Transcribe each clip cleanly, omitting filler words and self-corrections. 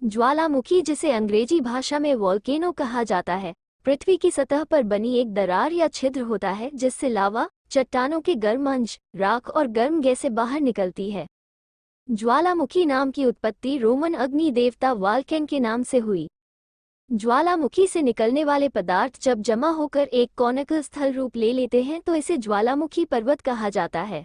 ज्वालामुखी, जिसे अंग्रेजी भाषा में वोल्केनो कहा जाता है, पृथ्वी की सतह पर बनी एक दरार या छिद्र होता है जिससे लावा, चट्टानों के गर्म अंश, राख और गर्म गैसें बाहर निकलती है। ज्वालामुखी नाम की उत्पत्ति रोमन अग्नि देवता वाल्केन के नाम से हुई। ज्वालामुखी से निकलने वाले पदार्थ जब जमा होकर एक कोनिकल स्थल रूप ले लेते हैं तो इसे ज्वालामुखी पर्वत कहा जाता है।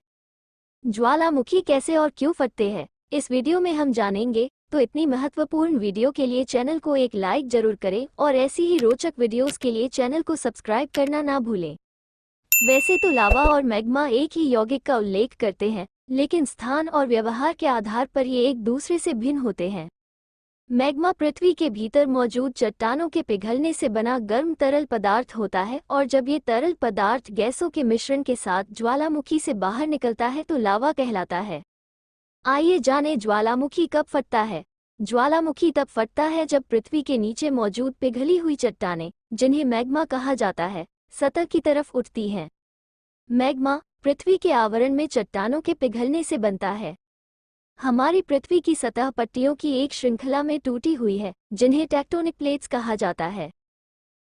ज्वालामुखी कैसे और क्यों फटते हैं, इस वीडियो में हम जानेंगे। तो इतनी महत्वपूर्ण वीडियो के लिए चैनल को एक लाइक जरूर करें और ऐसी ही रोचक वीडियोस के लिए चैनल को सब्सक्राइब करना ना भूलें। वैसे तो लावा और मैग्मा एक ही यौगिक का उल्लेख करते हैं, लेकिन स्थान और व्यवहार के आधार पर ये एक दूसरे से भिन्न होते हैं। मैग्मा पृथ्वी के भीतर मौजूद चट्टानों के पिघलने से बना गर्म तरल पदार्थ होता है, और जब ये तरल पदार्थ गैसों के मिश्रण के साथ ज्वालामुखी से बाहर निकलता है तो लावा कहलाता है। आइए जानें ज्वालामुखी कब फटता है। ज्वालामुखी तब फटता है जब पृथ्वी के नीचे मौजूद पिघली हुई चट्टानें, जिन्हें मैग्मा कहा जाता है, सतह की तरफ उठती हैं। मैग्मा पृथ्वी के आवरण में चट्टानों के पिघलने से बनता है। हमारी पृथ्वी की सतह पट्टियों की एक श्रृंखला में टूटी हुई है, जिन्हें टेक्टोनिक प्लेट्स कहा जाता है।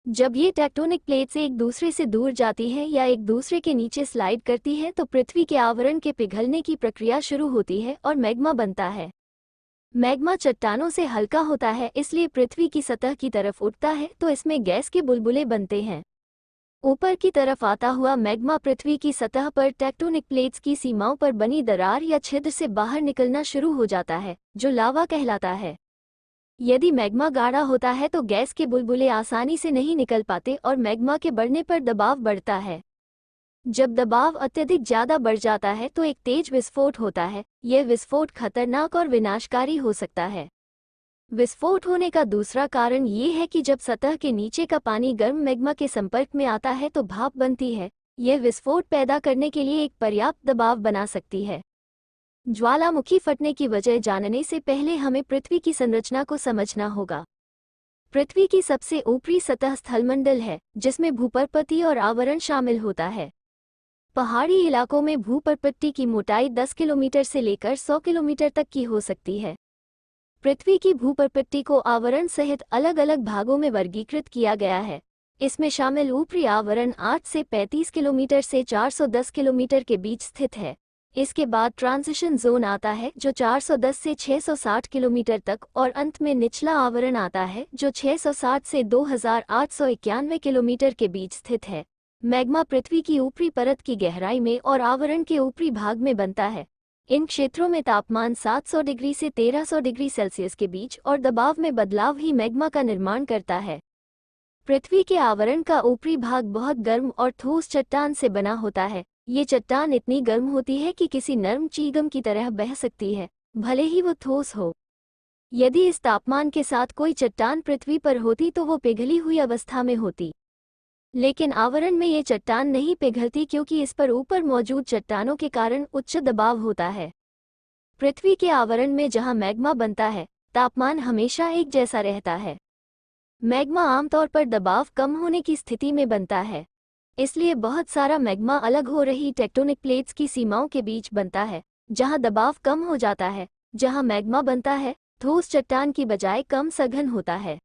जब ये टेक्टोनिक प्लेट्स एक दूसरे से दूर जाती हैं या एक दूसरे के नीचे स्लाइड करती हैं तो पृथ्वी के आवरण के पिघलने की प्रक्रिया शुरू होती है और मैग्मा बनता है। मैग्मा चट्टानों से हल्का होता है, इसलिए पृथ्वी की सतह की तरफ उठता है तो इसमें गैस के बुलबुले बनते हैं। ऊपर की तरफ आता हुआ मैग्मा पृथ्वी की सतह पर टेक्टोनिक प्लेट्स की सीमाओं पर बनी दरार या छिद्र से बाहर निकलना शुरू हो जाता है, जो लावा कहलाता है। यदि मैग्मा गाढ़ा होता है तो गैस के बुलबुले आसानी से नहीं निकल पाते और मैग्मा के बढ़ने पर दबाव बढ़ता है। जब दबाव अत्यधिक ज्यादा बढ़ जाता है तो एक तेज विस्फोट होता है। यह विस्फोट खतरनाक और विनाशकारी हो सकता है। विस्फोट होने का दूसरा कारण ये है कि जब सतह के नीचे का पानी गर्म मैग्मा के संपर्क में आता है तो भाप बनती है। यह विस्फोट पैदा करने के लिए एक पर्याप्त दबाव बना सकती है। ज्वालामुखी फटने की वजह जानने से पहले हमें पृथ्वी की संरचना को समझना होगा। पृथ्वी की सबसे ऊपरी सतह स्थलमंडल है, जिसमें भूपर्पति और आवरण शामिल होता है। पहाड़ी इलाकों में भूपर्पट्टी की मोटाई 10 किलोमीटर से लेकर 100 किलोमीटर तक की हो सकती है। पृथ्वी की भूपर्पट्टी को आवरण सहित अलग अलग भागों में वर्गीकृत किया गया है। इसमें शामिल ऊपरी आवरण 8 से 35 किलोमीटर से 410 किलोमीटर के बीच स्थित है। इसके बाद ट्रांजिशन जोन आता है जो 410 से 660 किलोमीटर तक, और अंत में निचला आवरण आता है जो 660 से 2891 किलोमीटर के बीच स्थित है। मैग्मा पृथ्वी की ऊपरी परत की गहराई में और आवरण के ऊपरी भाग में बनता है। इन क्षेत्रों में तापमान 700 डिग्री से 1300 डिग्री सेल्सियस के बीच और दबाव में बदलाव ही मैग्मा का निर्माण करता है। पृथ्वी के आवरण का ऊपरी भाग बहुत गर्म और ठोस चट्टान से बना होता है। ये चट्टान इतनी गर्म होती है कि किसी नर्म चीगम की तरह बह सकती है, भले ही वो ठोस हो। यदि इस तापमान के साथ कोई चट्टान पृथ्वी पर होती तो वो पिघली हुई अवस्था में होती। लेकिन आवरण में ये चट्टान नहीं पिघलती क्योंकि इस पर ऊपर मौजूद चट्टानों के कारण उच्च दबाव होता है। पृथ्वी के आवरण में जहां मैग्मा बनता है, तापमान हमेशा एक जैसा रहता है। मैग्मा आमतौर पर दबाव कम होने की स्थिति में बनता है। इसलिए बहुत सारा मैग्मा अलग हो रही टेक्टोनिक प्लेट्स की सीमाओं के बीच बनता है, जहां दबाव कम हो जाता है। जहां मैग्मा बनता है, ठोस चट्टान की बजाय कम सघन होता है।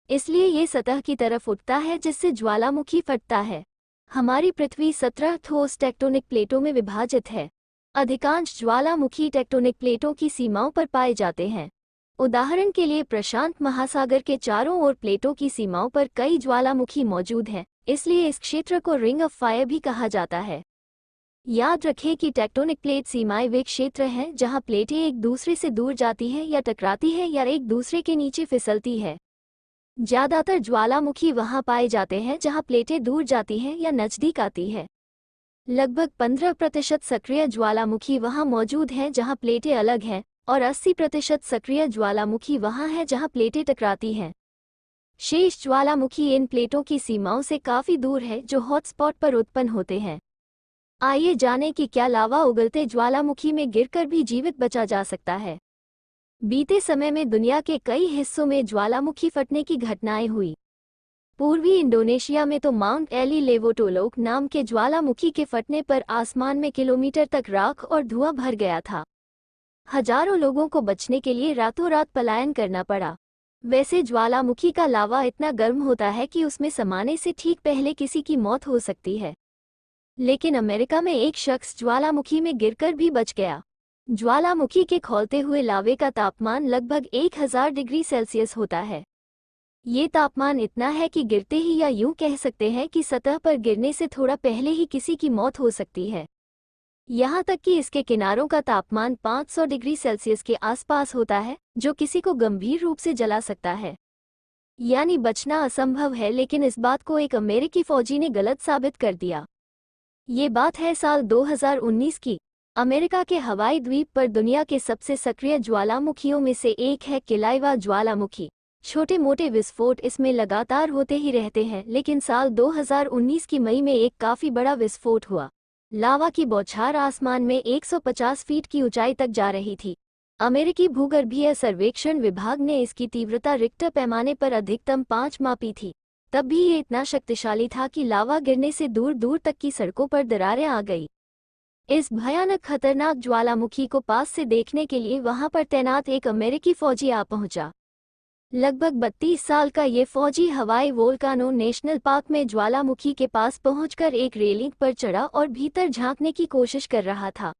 इसलिए ये सतह की तरफ उठता है, जिससे ज्वालामुखी फटता है। हमारी पृथ्वी 17 ठोस टेक्टोनिक प्लेटों में विभाजित है। अधिकांश ज्वालामुखी टेक्टोनिक प्लेटों की सीमाओं पर पाए जाते हैं। उदाहरण के लिए प्रशांत महासागर के चारों ओर प्लेटों की सीमाओं पर कई ज्वालामुखी मौजूद हैं, इसलिए इस क्षेत्र को रिंग ऑफ फायर भी कहा जाता है। याद रखें कि टेक्टोनिक प्लेट सीमाएं वे क्षेत्र हैं जहां प्लेटें एक दूसरे से दूर जाती हैं या टकराती हैं या एक दूसरे के नीचे फिसलती है। ज्यादातर ज्वालामुखी वहां पाए जाते हैं जहां प्लेटें दूर जाती हैं या नजदीक आती है। लगभग 15% सक्रिय ज्वालामुखी वहां मौजूद हैं जहां प्लेटें अलग हैं, और 80% सक्रिय ज्वालामुखी वहां हैं जहां प्लेटें टकराती हैं। शेष ज्वालामुखी इन प्लेटों की सीमाओं से काफी दूर है, जो हॉटस्पॉट पर उत्पन्न होते हैं। आइए जानें कि क्या लावा उगलते ज्वालामुखी में गिरकर भी जीवित बचा जा सकता है। बीते समय में दुनिया के कई हिस्सों में ज्वालामुखी फटने की घटनाएं हुई। पूर्वी इंडोनेशिया में तो माउंट एली लेवोटोलोक नाम के ज्वालामुखी के फटने पर आसमान में किलोमीटर तक राख और धुआं भर गया था। हजारों लोगों को बचने के लिए रातों रात पलायन करना पड़ा। वैसे ज्वालामुखी का लावा इतना गर्म होता है कि उसमें समाने से ठीक पहले किसी की मौत हो सकती है। लेकिन अमेरिका में एक शख्स ज्वालामुखी में गिरकर भी बच गया। ज्वालामुखी के खौलते हुए लावे का तापमान लगभग 1000 डिग्री सेल्सियस होता है। ये तापमान इतना है कि गिरते ही या यूं कह सकते हैं कि सतह पर गिरने से थोड़ा पहले ही किसी की मौत हो सकती है। यहाँ तक कि इसके किनारों का तापमान 500 डिग्री सेल्सियस के आसपास होता है, जो किसी को गंभीर रूप से जला सकता है। यानी बचना असंभव है, लेकिन इस बात को एक अमेरिकी फौजी ने गलत साबित कर दिया। ये बात है साल 2019 की। अमेरिका के हवाई द्वीप पर दुनिया के सबसे सक्रिय ज्वालामुखियों में से एक है किलाइवा ज्वालामुखी। छोटे मोटे विस्फोट इसमें लगातार होते ही रहते हैं, लेकिन साल 2019 की मई में एक काफी बड़ा विस्फोट हुआ। लावा की बौछार आसमान में 150 फीट की ऊंचाई तक जा रही थी। अमेरिकी भूगर्भीय सर्वेक्षण विभाग ने इसकी तीव्रता रिक्टर पैमाने पर अधिकतम 5 मापी थी। तब भी ये इतना शक्तिशाली था कि लावा गिरने से दूर दूर तक की सड़कों पर दरारें आ गई। इस भयानक खतरनाक ज्वालामुखी को पास से देखने के लिए वहां पर तैनात एक अमेरिकी फौजी आ पहुंचा। लगभग 32 साल का ये फौजी हवाई वोल्कानो नेशनल पार्क में ज्वालामुखी के पास पहुंचकर एक रेलिंग पर चढ़ा और भीतर झांकने की कोशिश कर रहा था।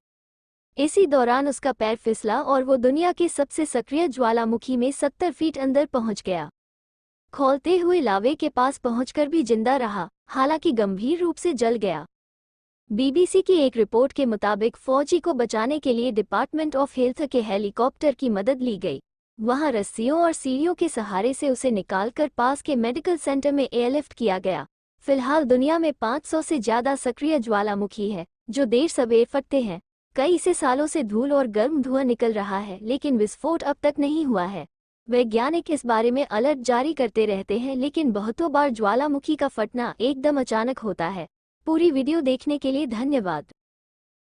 इसी दौरान उसका पैर फिसला और वो दुनिया के सबसे सक्रिय ज्वालामुखी में 70 फीट अंदर पहुंच गया। खौलते हुए लावे के पास पहुंचकर भी जिंदा रहा, हालांकि गंभीर रूप से जल गया। बीबीसी की एक रिपोर्ट के मुताबिक फौजी को बचाने के लिए डिपार्टमेंट ऑफ हेल्थ के हेलीकॉप्टर की मदद ली गई। वहां रस्सियों और सीढ़ियों के सहारे से उसे निकालकर पास के मेडिकल सेंटर में एयरलिफ्ट किया गया। फिलहाल दुनिया में 500 से ज्यादा सक्रिय ज्वालामुखी है, जो देर सवेर फटते हैं। कई से सालों से धूल और गर्म धुआं निकल रहा है, लेकिन विस्फोट अब तक नहीं हुआ है। वैज्ञानिक इस बारे में अलर्ट जारी करते रहते हैं, लेकिन बहुतों बार ज्वालामुखी का फटना एकदम अचानक होता है। पूरी वीडियो देखने के लिए धन्यवाद।